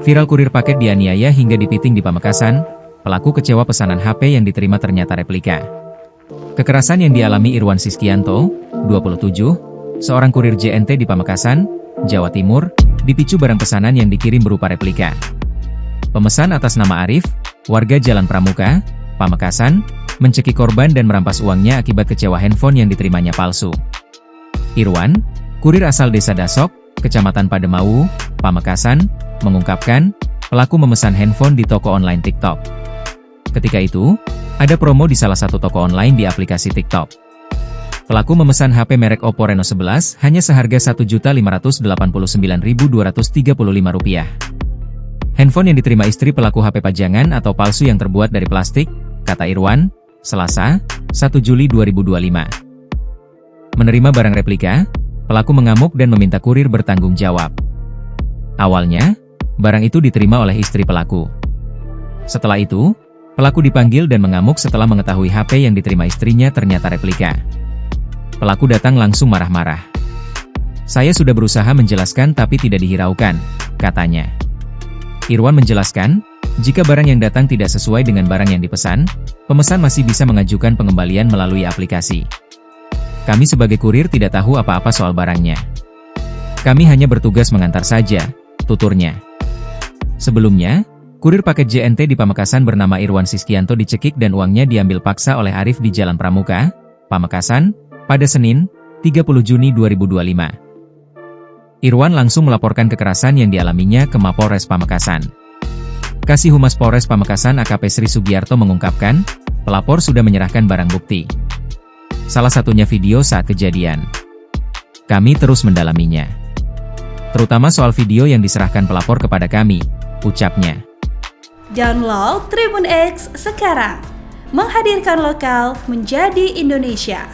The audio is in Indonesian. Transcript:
Viral kurir paket dianiaya hingga dipiting di Pamekasan, pelaku kecewa pesanan HP yang diterima ternyata replika. Kekerasan yang dialami Irwan Siskianto, 27, seorang kurir JNT di Pamekasan, Jawa Timur, dipicu barang pesanan yang dikirim berupa replika. Pemesan atas nama Arif, warga Jalan Pramuka, Pamekasan, mencekik korban dan merampas uangnya akibat kecewa handphone yang diterimanya palsu. Irwan, kurir asal desa Dasok, Kecamatan Pademawu, Pamekasan, mengungkapkan, pelaku memesan handphone di toko online TikTok. Ketika itu, ada promo di salah satu toko online di aplikasi TikTok. Pelaku memesan HP merek Oppo Reno 11 hanya seharga Rp1.589.235. Handphone yang diterima istri pelaku HP pajangan atau palsu yang terbuat dari plastik, kata Irwan, Selasa, 1 Juli 2025. Menerima barang replika, pelaku mengamuk dan meminta kurir bertanggung jawab. Awalnya, barang itu diterima oleh istri pelaku. Setelah itu, pelaku dipanggil dan mengamuk setelah mengetahui HP yang diterima istrinya ternyata replika. Pelaku datang langsung marah-marah. "Saya sudah berusaha menjelaskan tapi tidak dihiraukan," katanya. Irwan menjelaskan, jika barang yang datang tidak sesuai dengan barang yang dipesan, pemesan masih bisa mengajukan pengembalian melalui aplikasi. "Kami sebagai kurir tidak tahu apa-apa soal barangnya. Kami hanya bertugas mengantar saja," tuturnya. Sebelumnya, kurir paket JNT di Pamekasan bernama Irwan Siskianto dicekik dan uangnya diambil paksa oleh Arif di Jalan Pramuka, Pamekasan, pada Senin, 30 Juni 2025. Irwan langsung melaporkan kekerasan yang dialaminya ke Mapolres Pamekasan. Kasih Humas Polres Pamekasan AKP Sri Sugiarto mengungkapkan, pelapor sudah menyerahkan barang bukti. Salah satunya video saat kejadian. "Kami terus mendalaminya. Terutama soal video yang diserahkan pelapor kepada kami," ucapnya. Download Tribun X sekarang, menghadirkan lokal menjadi Indonesia.